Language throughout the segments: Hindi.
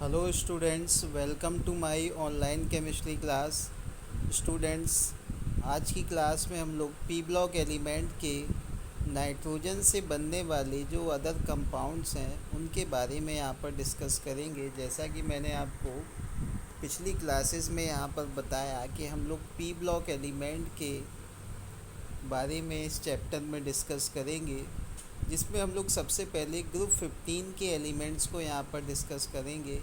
Hello students, welcome to my online chemistry class. Students, आज की क्लास में हम लोग पी ब्लॉक एलिमेंट के नाइट्रोजन से बनने वाले जो अदर कंपाउंड्स हैं उनके बारे में यहाँ पर डिस्कस करेंगे। जैसा कि मैंने आपको पिछली क्लासेस में यहाँ पर बताया कि हम लोग पी ब्लॉक एलिमेंट के बारे में इस चैप्टर में डिस्कस करेंगे, जिसमें हम लोग सबसे पहले ग्रुप 15 के एलिमेंट्स को यहाँ पर डिस्कस करेंगे,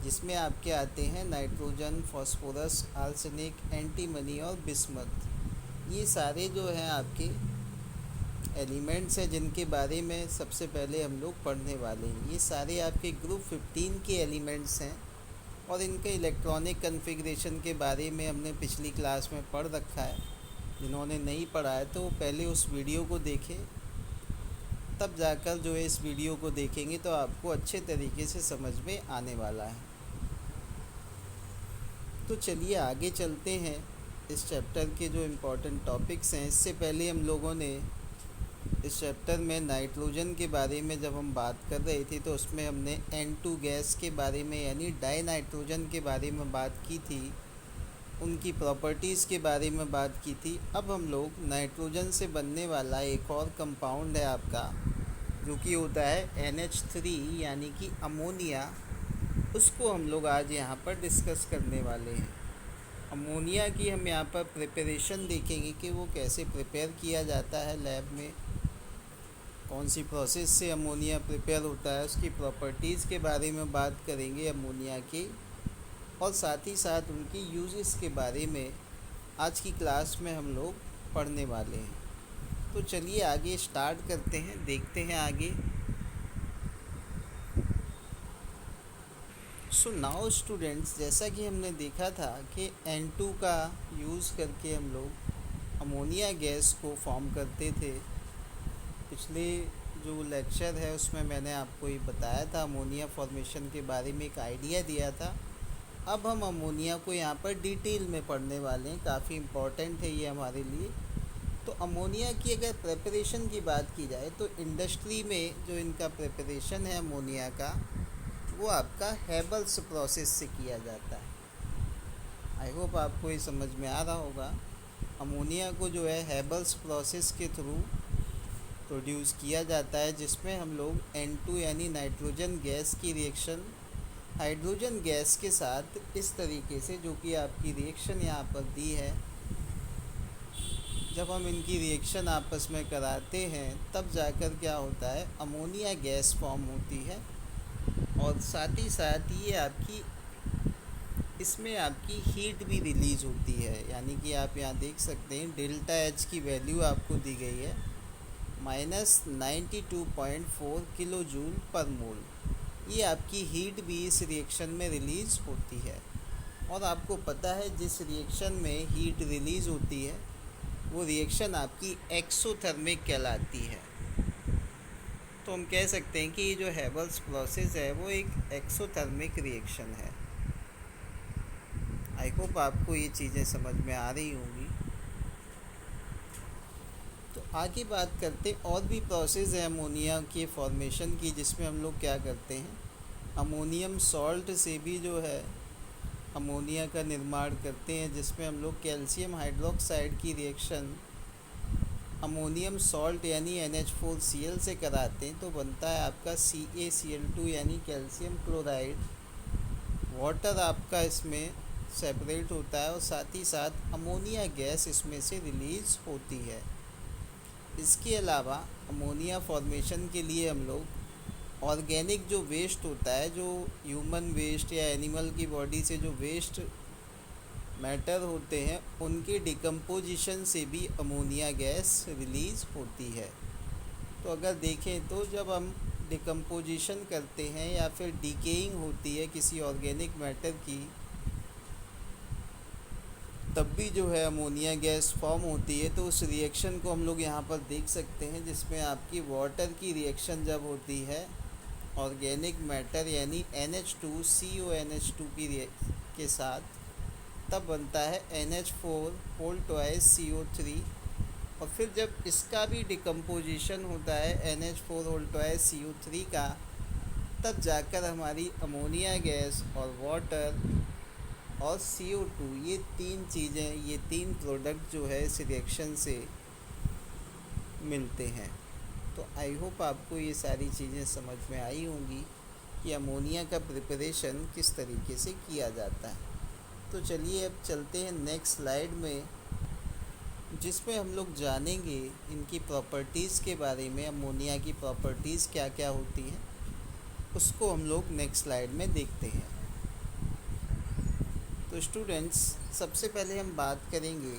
जिसमें आपके आते हैं नाइट्रोजन, फास्फोरस, आर्सेनिक, एंटीमनी और बिस्मथ। ये सारे जो हैं आपके एलिमेंट्स हैं जिनके बारे में सबसे पहले हम लोग पढ़ने वाले हैं। ये सारे आपके ग्रुप 15 के एलिमेंट्स हैं और इनके इलेक्ट्रॉनिक कन्फिग्रेशन के बारे में हमने पिछली क्लास में पढ़ रखा है। जिन्होंने नहीं पढ़ा है तो पहले उस वीडियो को देखें, तब जाकर जो है इस वीडियो को देखेंगे तो आपको अच्छे तरीके से समझ में आने वाला है। तो चलिए आगे चलते हैं इस चैप्टर के जो इम्पोर्टेंट टॉपिक्स हैं। इससे पहले हम लोगों ने इस चैप्टर में नाइट्रोजन के बारे में जब हम बात कर रहे थे तो उसमें हमने N2 गैस के बारे में यानी डाई नाइट्रोजन के बारे में बात की थी, उनकी प्रॉपर्टीज़ के बारे में बात की थी। अब हम लोग नाइट्रोजन से बनने वाला एक और कंपाउंड है आपका, जो कि होता है NH3 यानी कि अमोनिया। उसको हम लोग आज यहाँ पर डिस्कस करने वाले हैं। अमोनिया की हम यहाँ पर प्रिपरेशन देखेंगे कि वो कैसे प्रिपेयर किया जाता है लैब में, कौन सी प्रोसेस से अमोनिया प्रिपेयर होता है, उसकी प्रॉपर्टीज़ के बारे में बात करेंगे अमोनिया की, और साथ ही साथ उनकी यूजेस के बारे में आज की क्लास में हम लोग पढ़ने वाले हैं। तो चलिए आगे स्टार्ट करते हैं, देखते हैं आगे। सो नाउ स्टूडेंट्स, जैसा कि हमने देखा था कि N2 का यूज़ करके हम लोग अमोनिया गैस को फॉर्म करते थे। पिछले जो लेक्चर है उसमें मैंने आपको ये बताया था, अमोनिया फॉर्मेशन के बारे में एक आइडिया दिया था। अब हम अमोनिया को यहाँ पर डिटेल में पढ़ने वाले हैं, काफ़ी इम्पॉर्टेंट है ये हमारे लिए। तो अमोनिया की अगर प्रिपरेशन की बात की जाए तो इंडस्ट्री में जो इनका प्रिपरेशन है अमोनिया का, वो आपका हेबल्स प्रोसेस से किया जाता है। आई होप आपको ये समझ में आ रहा होगा। अमोनिया को जो है हेबल्स प्रोसेस के थ्रू प्रोड्यूस किया जाता है, जिसमें हम लोग N2 यानी नाइट्रोजन गैस की रिएक्शन हाइड्रोजन गैस के साथ इस तरीके से, जो कि आपकी रिएक्शन यहाँ पर दी है, जब हम इनकी रिएक्शन आपस में कराते हैं तब जाकर क्या होता है, अमोनिया गैस फॉर्म होती है। और साथ ही साथ ये आपकी इसमें आपकी हीट भी रिलीज़ होती है, यानी कि आप यहाँ देख सकते हैं डेल्टा एच की वैल्यू आपको दी गई है -92.4 किलो जूल पर मोल। ये आपकी हीट भी इस रिएक्शन में रिलीज़ होती है। और आपको पता है जिस रिएक्शन में हीट रिलीज़ होती है वो रिएक्शन आपकी एक्सोथर्मिक कहलाती है। तो हम कह सकते हैं कि ये जो हेबल्स प्रोसेस है वो एक एक्सोथर्मिक रिएक्शन है। आई होप आपको ये चीज़ें समझ में आ रही होंगी। तो आगे बात करते और भी प्रोसेस है अमोनिया के फॉर्मेशन की, जिसमें हम लोग क्या करते हैं, अमोनियम सॉल्ट से भी जो है अमोनिया का निर्माण करते हैं, जिसमें हम लोग कैल्शियम हाइड्रोक्साइड की रिएक्शन अमोनियम सॉल्ट यानी NH4Cl से कराते हैं तो बनता है आपका CaCl2 यानी कैल्शियम क्लोराइड। वाटर आपका इसमें सेपरेट होता है और साथ ही साथ अमोनिया गैस इसमें से रिलीज़ होती है। इसके अलावा अमोनिया फॉर्मेशन के लिए हम लोग ऑर्गेनिक जो वेस्ट होता है, जो ह्यूमन वेस्ट या एनिमल की बॉडी से जो वेस्ट मैटर होते हैं, उनके डिकम्पोजिशन से भी अमोनिया गैस रिलीज़ होती है। तो अगर देखें तो जब हम डिकम्पोजिशन करते हैं या फिर डिकेइंग होती है किसी ऑर्गेनिक मैटर की, तब भी जो है अमोनिया गैस फॉर्म होती है। तो उस रिएक्शन को हम लोग यहाँ पर देख सकते हैं, जिसमें आपकी वाटर की रिएक्शन जब होती है ऑर्गेनिक मैटर यानी NH2CONH2 के साथ, तब बनता है NH4 CO3। और फिर जब इसका भी डिकम्पोजिशन होता है NH4 CO3 का, तब जाकर हमारी अमोनिया गैस और वाटर और CO2, ये तीन चीज़ें, ये तीन प्रोडक्ट जो है इस रिएक्शन से मिलते हैं। तो आई होप आपको ये सारी चीज़ें समझ में आई होंगी कि अमोनिया का प्रिपरेशन किस तरीके से किया जाता है। तो चलिए अब चलते हैं नेक्स्ट स्लाइड में, जिसमें हम लोग जानेंगे इनकी प्रॉपर्टीज़ के बारे में। अमोनिया की प्रॉपर्टीज़ क्या क्या होती हैं उसको हम लोग नेक्स्ट स्लाइड में देखते हैं। तो स्टूडेंट्स, सबसे पहले हम बात करेंगे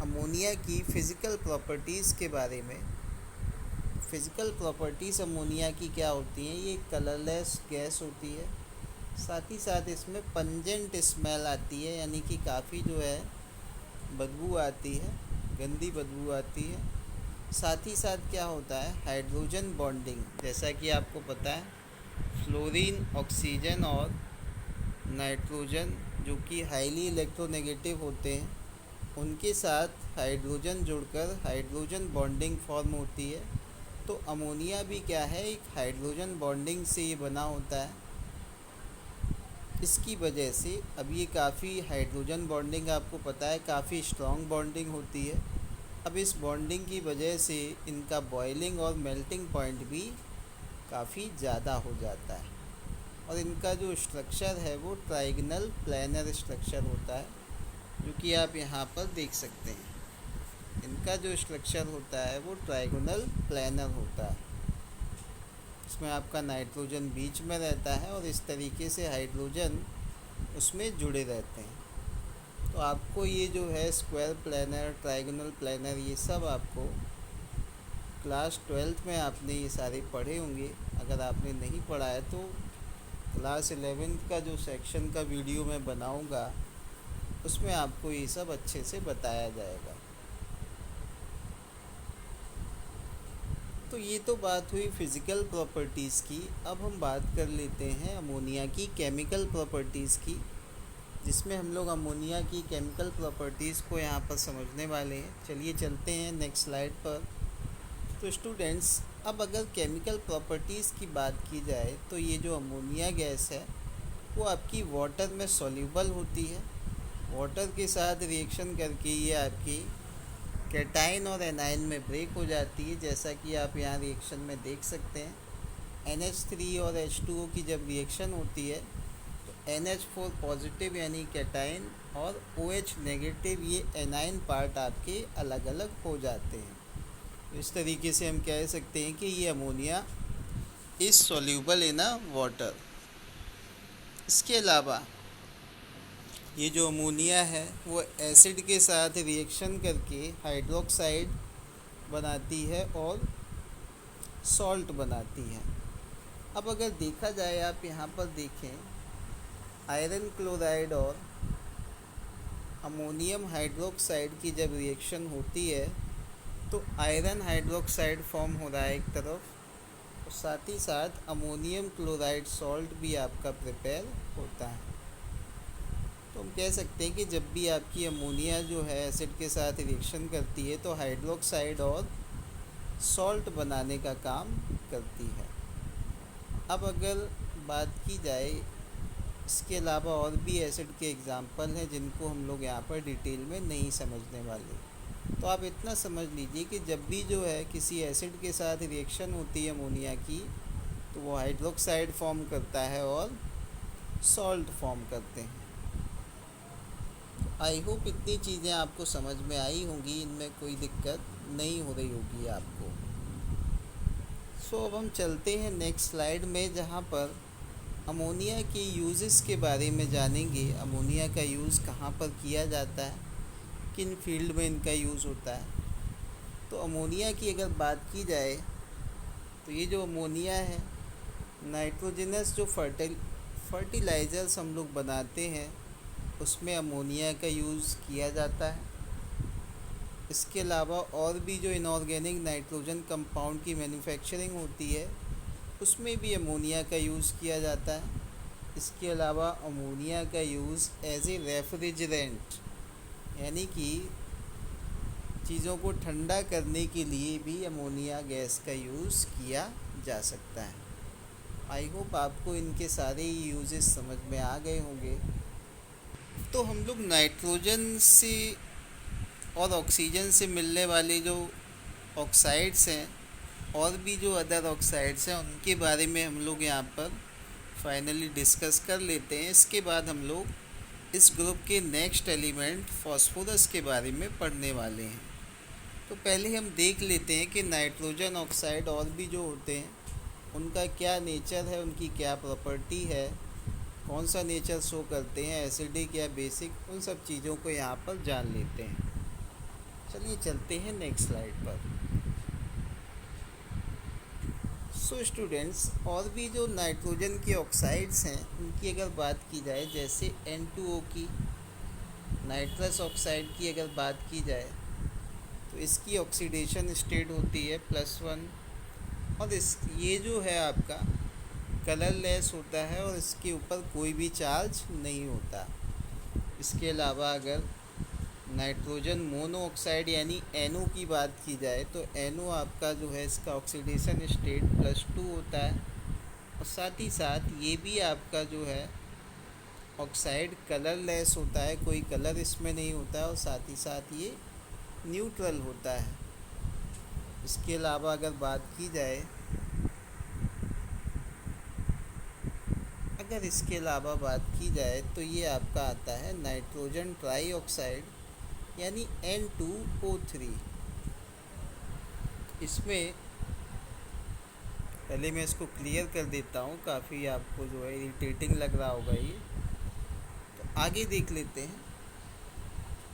अमोनिया की फ़िज़िकल प्रॉपर्टीज़ के बारे में। फ़िज़िकल प्रॉपर्टीज़ अमोनिया की क्या होती हैं? ये कलरलेस गैस होती है, साथ ही साथ इसमें पंजेंट स्मेल आती है, यानी कि काफ़ी जो है बदबू आती है, गंदी बदबू आती है। साथ ही साथ क्या होता है, हाइड्रोजन बॉन्डिंग, जैसा कि आपको पता है फ्लोरीन, ऑक्सीजन और नाइट्रोजन जो कि हाईली इलेक्ट्रोनेगेटिव होते हैं, उनके साथ हाइड्रोजन जुड़कर हाइड्रोजन बॉन्डिंग फॉर्म होती है। तो अमोनिया भी क्या है, एक हाइड्रोजन बॉन्डिंग से ये बना होता है। इसकी वजह से अब ये काफ़ी हाइड्रोजन बॉन्डिंग, आपको पता है काफ़ी स्ट्रॉन्ग बॉन्डिंग होती है। अब इस बॉन्डिंग की वजह से इनका बॉइलिंग और मेल्टिंग पॉइंट भी काफ़ी ज़्यादा हो जाता है, और इनका जो स्ट्रक्चर है वो ट्राइगोनल प्लैनर स्ट्रक्चर होता है, जो कि आप यहाँ पर देख सकते हैं। इनका जो स्ट्रक्चर होता है वो ट्राइगोनल प्लैनर होता है। इसमें आपका नाइट्रोजन बीच में रहता है और इस तरीके से हाइड्रोजन उसमें जुड़े रहते हैं। तो आपको ये जो है स्क्वायर प्लैनर, ट्राइगोनल प्लैनर, ये सब आपको क्लास 12th में आपने ये सारे पढ़े होंगे। अगर आपने नहीं पढ़ा है तो क्लास 11th का जो सेक्शन का वीडियो मैं बनाऊंगा उसमें आपको ये सब अच्छे से बताया जाएगा। तो ये तो बात हुई फ़िज़िकल प्रॉपर्टीज़ की। अब हम बात कर लेते हैं अमोनिया की केमिकल प्रॉपर्टीज़ की, जिसमें हम लोग अमोनिया की केमिकल प्रॉपर्टीज़ को यहाँ पर समझने वाले हैं। चलिए चलते हैं नेक्स्ट स्लाइड पर। तो स्टूडेंट्स, अब अगर केमिकल प्रॉपर्टीज़ की बात की जाए तो ये जो अमोनिया गैस है वो आपकी वाटर में सॉल्यूबल होती है। वाटर के साथ रिएक्शन करके ये आपकी कैटाइन और एनाइन में ब्रेक हो जाती है, जैसा कि आप यहाँ रिएक्शन में देख सकते हैं। NH3 और H2O की जब रिएक्शन होती है तो NH4 पॉजिटिव यानी कैटाइन और OH नेगेटिव ये एनाइन पार्ट आपके अलग अलग हो जाते हैं। तो इस तरीके से हम कह सकते हैं कि ये ammonia is soluble in a water. इसके अलावा ये जो अमोनिया है वो एसिड के साथ रिएक्शन करके हाइड्रोक्साइड बनाती है और सॉल्ट बनाती है। अब अगर देखा जाए, आप यहाँ पर देखें, आयरन क्लोराइड और अमोनियम हाइड्रोक्साइड की जब रिएक्शन होती है तो आयरन हाइड्रोक्साइड फॉर्म हो रहा है एक तरफ, और साथ ही साथ अमोनियम क्लोराइड सॉल्ट भी आपका प्रिपेयर होता है। तो हम कह सकते हैं कि जब भी आपकी अमोनिया जो है एसिड के साथ रिएक्शन करती है तो हाइड्रोक्साइड और सॉल्ट बनाने का काम करती है। अब अगर बात की जाए, इसके अलावा और भी एसिड के एग्जाम्पल हैं जिनको हम लोग यहाँ पर डिटेल में नहीं समझने वाले। तो आप इतना समझ लीजिए कि जब भी जो है किसी एसिड के साथ रिएक्शन होती है अमोनिया की, तो वो हाइड्रोक्साइड फॉर्म करता है और सॉल्ट फॉर्म करते हैं। आई होप इतनी चीज़ें आपको समझ में आई होंगी, इनमें कोई दिक्कत नहीं हो रही होगी आपको। अब हम चलते हैं नेक्स्ट स्लाइड में, जहाँ पर अमोनिया के यूज़ेस के बारे में जानेंगे। अमोनिया का यूज़ कहाँ पर किया जाता है, किन फील्ड में इनका यूज़ होता है। तो अमोनिया की अगर बात की जाए तो ये जो अमोनिया है, नाइट्रोजनस जो फर्टिलाइज़र्स हम लोग बनाते हैं उसमें अमोनिया का यूज़ किया जाता है। इसके अलावा और भी जो इनऑर्गेनिक नाइट्रोजन कंपाउंड की मैन्युफैक्चरिंग होती है उसमें भी अमोनिया का यूज़ किया जाता है। इसके अलावा अमोनिया का यूज़ एज ए रेफ्रिजरेंट, यानी कि चीज़ों को ठंडा करने के लिए भी अमोनिया गैस का यूज़ किया जा सकता है। आई होप आपको इनके सारे यूजेस समझ में आ गए होंगे। तो हम लोग नाइट्रोजन से और ऑक्सीजन से मिलने वाले जो ऑक्साइड्स हैं और भी जो अदर ऑक्साइड्स हैं उनके बारे में हम लोग यहाँ पर फाइनली डिस्कस कर लेते हैं। इसके बाद हम लोग इस ग्रुप के नेक्स्ट एलिमेंट फास्फोरस के बारे में पढ़ने वाले हैं। तो पहले हम देख लेते हैं कि नाइट्रोजन ऑक्साइड और भी जो होते हैं उनका क्या नेचर है, उनकी क्या प्रॉपर्टी है, कौन सा नेचर शो करते हैं, एसिडिक या बेसिक, उन सब चीज़ों को यहाँ पर जान लेते हैं। चलिए चलते हैं नेक्स्ट स्लाइड पर। सो स्टूडेंट्स, और भी जो नाइट्रोजन के ऑक्साइड्स हैं उनकी अगर बात की जाए, जैसे N2O की, नाइट्रस ऑक्साइड की अगर बात की जाए तो इसकी ऑक्सीडेशन स्टेट होती है +1 और ये जो है आपका कलरलेस होता है और इसके ऊपर कोई भी चार्ज नहीं होता। इसके अलावा अगर नाइट्रोजन मोनोऑक्साइड यानी NO की बात की जाए तो NO आपका जो है इसका ऑक्सीडेशन स्टेट +2 होता है और साथ ही साथ ये भी आपका जो है ऑक्साइड कलरलेस होता है, कोई कलर इसमें नहीं होता है और साथ ही साथ ये न्यूट्रल होता है। इसके अलावा अगर बात की जाए तो ये आपका आता है नाइट्रोजन ट्राई ऑक्साइड यानी N2O3। इसमें पहले मैं इसको क्लियर कर देता हूँ, काफ़ी आपको जो है इरिटेटिंग लग रहा होगा ये। तो आगे देख लेते हैं।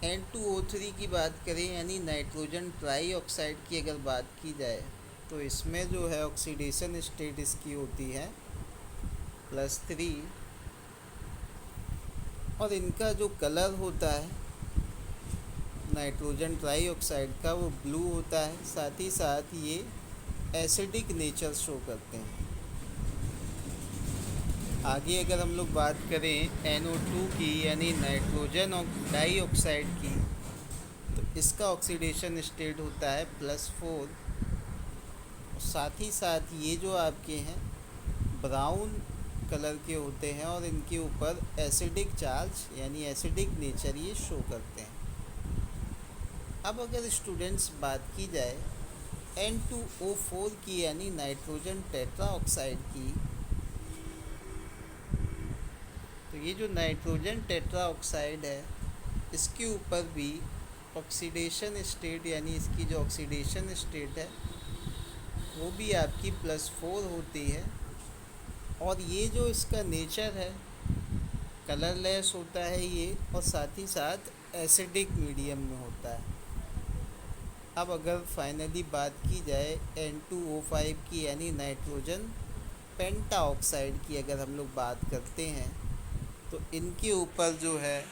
N2O3 की बात करें यानी नाइट्रोजन ट्राई ऑक्साइड की अगर बात की जाए तो इसमें जो है ऑक्सीडेशन स्टेट इसकी होती है +3 और इनका जो कलर होता है नाइट्रोजन ट्राई ऑक्साइड का वो ब्लू होता है। साथ ही साथ ये एसिडिक नेचर शो करते हैं। आगे अगर हम लोग बात करें NO2 की यानी नाइट्रोजन डाइऑक्साइड की तो इसका ऑक्सीडेशन स्टेट होता है +4। साथ ही साथ ये जो आपके हैं ब्राउन कलर के होते हैं और इनके ऊपर एसिडिक चार्ज यानी एसिडिक नेचर ये शो करते हैं। अब अगर स्टूडेंट्स बात की जाए N2O4 की यानी नाइट्रोजन टेट्रा ऑक्साइड की, तो ये जो नाइट्रोजन टेट्रा ऑक्साइड है इसके ऊपर भी ऑक्सीडेशन स्टेट यानी इसकी जो ऑक्सीडेशन स्टेट है वो भी आपकी +4 होती है और ये जो इसका नेचर है कलरलेस होता है ये और साथ ही साथ एसिडिक मीडियम में होता है। अब अगर फाइनली बात की जाए N2O5 की यानी नाइट्रोजन पेंटा ऑक्साइड की अगर हम लोग बात करते हैं तो इनके ऊपर जो है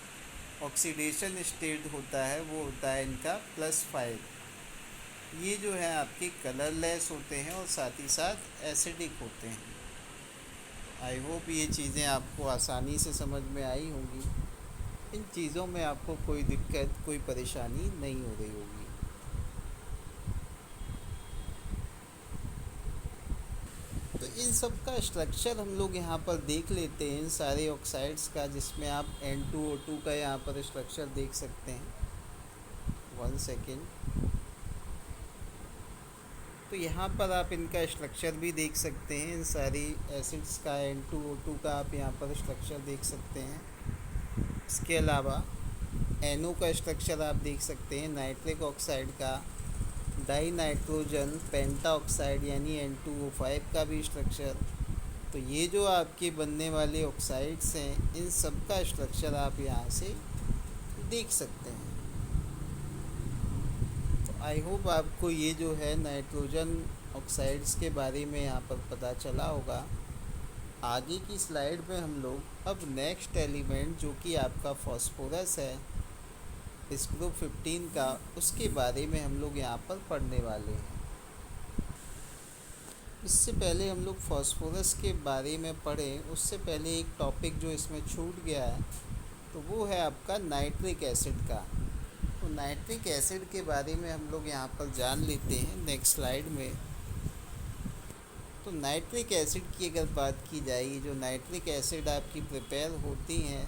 ऑक्सीडेशन स्टेट होता है वो होता है इनका +5। ये जो है आपके कलरलेस होते हैं और साथ ही साथ एसिडिक होते हैं। आई होप ये चीज़ें आपको आसानी से समझ में आई होंगी। इन चीज़ों में आपको कोई दिक्कत, कोई परेशानी नहीं हो रही होगी। तो इन सब का स्ट्रक्चर हम लोग यहाँ पर देख लेते हैं, इन सारे ऑक्साइड्स का, जिसमें आप N2O2 का यहाँ पर स्ट्रक्चर देख सकते हैं। 1 सेकेंड। तो यहाँ पर आप इनका स्ट्रक्चर भी देख सकते हैं, इन सारी एसिड्स का N2O2 का आप यहाँ पर स्ट्रक्चर देख सकते हैं। इसके अलावा NO का स्ट्रक्चर आप देख सकते हैं, नाइट्रिक ऑक्साइड का, डाई नाइट्रोजन पेंटा ऑक्साइड यानी N2O5 का भी स्ट्रक्चर। तो ये जो आपके बनने वाले ऑक्साइड्स हैं इन सब का स्ट्रक्चर आप यहाँ से देख सकते हैं। तो आई होप आपको ये जो है नाइट्रोजन ऑक्साइड्स के बारे में यहाँ पर पता चला होगा। आगे की स्लाइड में हम लोग अब नेक्स्ट एलिमेंट जो कि आपका फास्फोरस है इस ग्रुप 15 का, उसके बारे में हम लोग यहाँ पर पढ़ने वाले हैं। इससे पहले हम लोग फास्फोरस के बारे में पढ़ें उससे पहले एक टॉपिक जो इसमें छूट गया है तो वो है आपका नाइट्रिक एसिड का। तो नाइट्रिक एसिड के बारे में हम लोग यहाँ पर जान लेते हैं नेक्स्ट स्लाइड में। तो तो नाइट्रिक एसिड की अगर बात की जाए, जो नाइट्रिक एसिड आपकी प्रिपेयर होती हैं,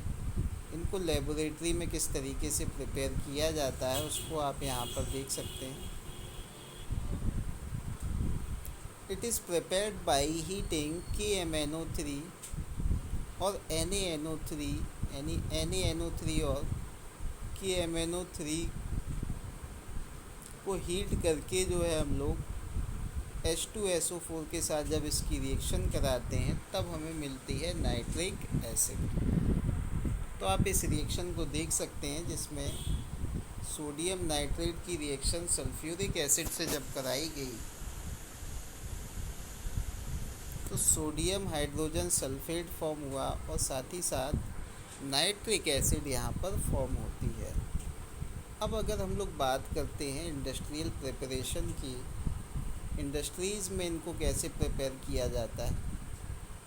इनको लेबोरेटरी में किस तरीके से प्रिपेयर किया जाता है उसको आप यहाँ पर देख सकते हैं। It is prepared by heating KMnO3 और NaNO3 यानी NaNO3 और KMnO3 को हीट करके जो है हम लोग H2SO4 के साथ जब इसकी रिएक्शन कराते हैं तब हमें मिलती है नाइट्रिक एसिड। तो आप इस रिएक्शन को देख सकते हैं जिसमें सोडियम नाइट्रेट की रिएक्शन सल्फ्यूरिक एसिड से जब कराई गई तो सोडियम हाइड्रोजन सल्फेट फॉर्म हुआ और साथ ही साथ नाइट्रिक एसिड यहाँ पर फॉर्म होती है। अब अगर हम लोग बात करते हैं इंडस्ट्रियल प्रिपरेशन की, इंडस्ट्रीज़ में इनको कैसे प्रिपेयर किया जाता है,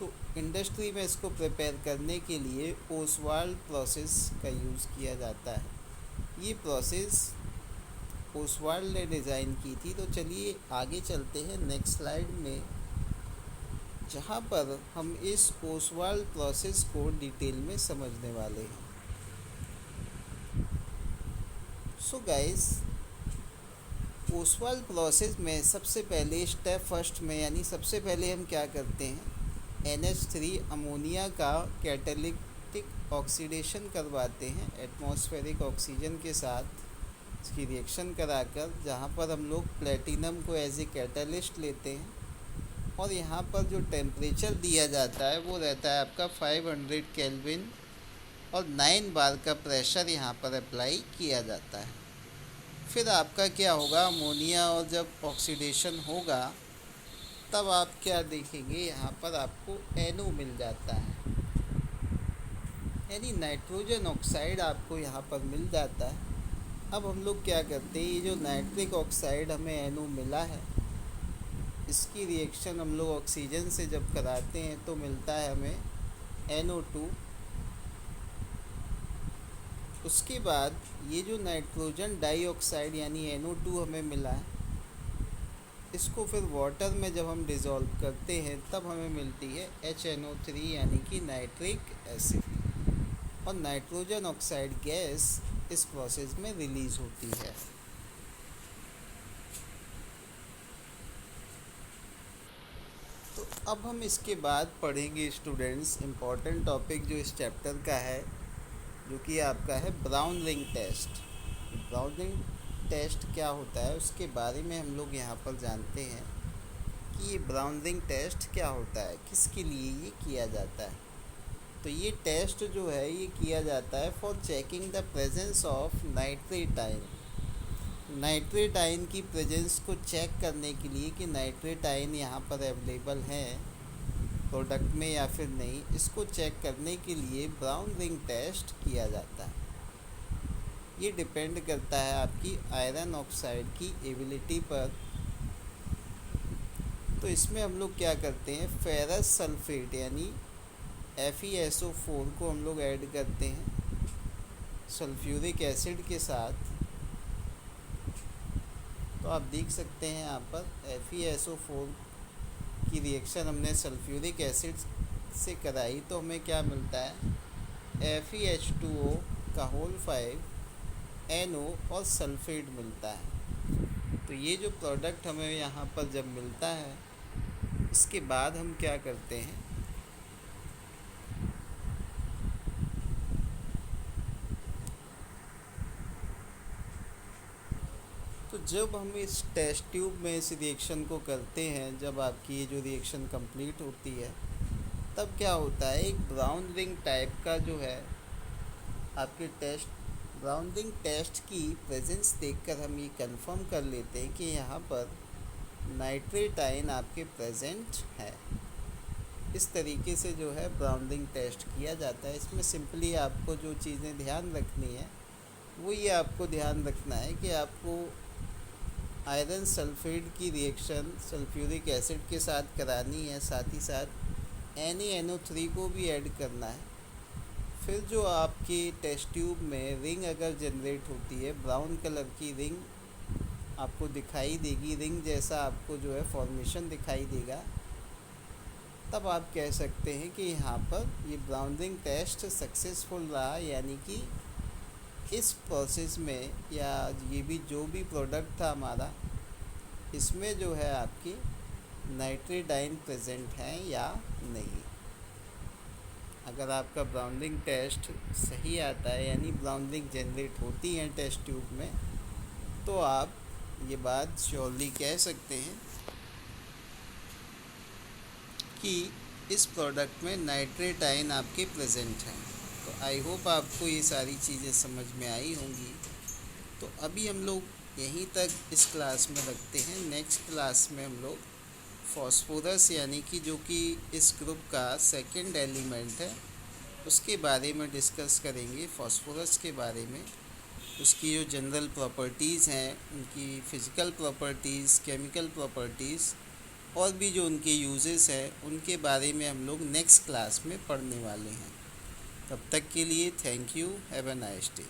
तो इंडस्ट्री में इसको प्रिपेयर करने के लिए ओसवाल्ड प्रोसेस का यूज़ किया जाता है। ये प्रोसेस ओसवाल्ड ने डिज़ाइन की थी। तो चलिए आगे चलते हैं नेक्स्ट स्लाइड में, जहाँ पर हम इस ओसवाल्ड प्रोसेस को डिटेल में समझने वाले हैं। सो गाइस, ओसवाल्ड प्रोसेस में सबसे पहले स्टेप फर्स्ट में यानी सबसे पहले हम क्या करते हैं, NH3 अमोनिया का कैटालिटिक ऑक्सीडेशन करवाते हैं एटमॉस्फेरिक ऑक्सीजन के साथ इसकी रिएक्शन कराकर, जहाँ पर हम लोग प्लेटिनम को एज ए कैटालिस्ट लेते हैं और यहाँ पर जो टेम्परेचर दिया जाता है वो रहता है आपका 500 केल्विन और 9 बार का प्रेशर यहाँ पर अप्लाई किया जाता है। फिर आपका क्या होगा, अमोनिया और जब ऑक्सीडेशन होगा तब आप क्या देखेंगे, यहाँ पर आपको NO मिल जाता है यानी नाइट्रोजन ऑक्साइड आपको यहाँ पर मिल जाता है। अब हम लोग क्या करते हैं, ये जो नाइट्रिक ऑक्साइड हमें NO मिला है, इसकी रिएक्शन हम लोग ऑक्सीजन से जब कराते हैं तो मिलता है हमें NO2। उसके बाद ये जो नाइट्रोजन डाइऑक्साइड यानी NO2 हमें मिला है, इसको फिर वाटर में जब हम डिज़ोल्व करते हैं तब हमें मिलती है HNO3 यानी कि नाइट्रिक एसिड, और नाइट्रोजन ऑक्साइड गैस इस प्रोसेस में रिलीज़ होती है। तो अब हम इसके बाद पढ़ेंगे स्टूडेंट्स इम्पॉर्टेंट टॉपिक जो इस चैप्टर का है, जो कि आपका है brown ring test. Brown ring test क्या होता है उसके बारे में हम लोग यहाँ पर जानते हैं कि ये ब्राउन रिंग टेस्ट क्या होता है, किसके लिए ये किया जाता है। तो ये टेस्ट जो है ये किया जाता है for checking the presence of nitrate ion, nitrate ion की प्रेजेंस को चेक करने के लिए कि नाइट्रेट आयन यहाँ पर अवेलेबल हैं प्रोडक्ट में या फिर नहीं, इसको चेक करने के लिए ब्राउन रिंग टेस्ट किया जाता है। ये डिपेंड करता है आपकी आयरन ऑक्साइड की एबिलिटी पर। तो इसमें हम लोग क्या करते हैं, फेरस सल्फेट यानी FeSO4 को हम लोग ऐड करते हैं सल्फ्यूरिक एसिड के साथ। तो आप देख सकते हैं यहाँ पर FeSO4 की रिएक्शन हमने सल्फ्यूरिक एसिड से कराई तो हमें क्या मिलता है, FeH2O का होल 5 NO और सल्फेट मिलता है। तो ये जो प्रोडक्ट हमें यहाँ पर जब मिलता है, इसके बाद हम क्या करते हैं, तो जब हम इस टेस्ट ट्यूब में इस रिएक्शन को करते हैं, जब आपकी ये जो रिएक्शन कंप्लीट होती है तब क्या होता है, एक ब्राउन रिंग टाइप का जो है आपके टेस्ट, ब्राउन रिंग टेस्ट की प्रेजेंस देखकर हम ये कंफर्म कर लेते हैं कि यहाँ पर नाइट्रेट आयन आपके प्रेजेंट है। इस तरीके से जो है ब्राउन रिंग टेस्ट किया जाता है। इसमें सिंपली आपको जो चीज़ें ध्यान रखनी है वो ये आपको ध्यान रखना है कि आपको आयरन सल्फेट की रिएक्शन सल्फ्यूरिक एसिड के साथ करानी है, साथ ही साथ NaNO3 को भी ऐड करना है। फिर जो आपके टेस्ट ट्यूब में रिंग अगर जनरेट होती है, ब्राउन कलर की रिंग आपको दिखाई देगी, रिंग जैसा आपको जो है फॉर्मेशन दिखाई देगा, तब आप कह सकते हैं कि यहाँ पर ये ब्राउनिंग टेस्ट सक्सेसफुल रहा, यानी कि इस प्रोसेस में या ये भी जो भी प्रोडक्ट था हमारा, इसमें जो है आपकी नाइट्रेडाइन प्रेजेंट है या नहीं। अगर आपका ब्राउनिंग टेस्ट सही आता है, यानी ब्राउनिंग जनरेट होती है टेस्ट ट्यूब में, तो आप ये बात श्योरली कह सकते हैं कि इस प्रोडक्ट में नाइट्रेट आयन आपके प्रेजेंट हैं। तो आई होप आपको ये सारी चीज़ें समझ में आई होंगी। तो अभी हम लोग यहीं तक इस क्लास में रखते हैं। नेक्स्ट क्लास में हम लोग फॉस्फोरस, यानी कि जो कि इस ग्रुप का सेकंड एलिमेंट है, उसके बारे में डिस्कस करेंगे। फॉस्फोरस के बारे में, उसकी जो जनरल प्रॉपर्टीज़ हैं, उनकी फ़िज़िकल प्रॉपर्टीज़, केमिकल प्रॉपर्टीज़ और भी जो उनके यूजेस हैं, उनके बारे में हम लोग नेक्स्ट क्लास में पढ़ने वाले हैं। तब तक के लिए thank you, have a nice day.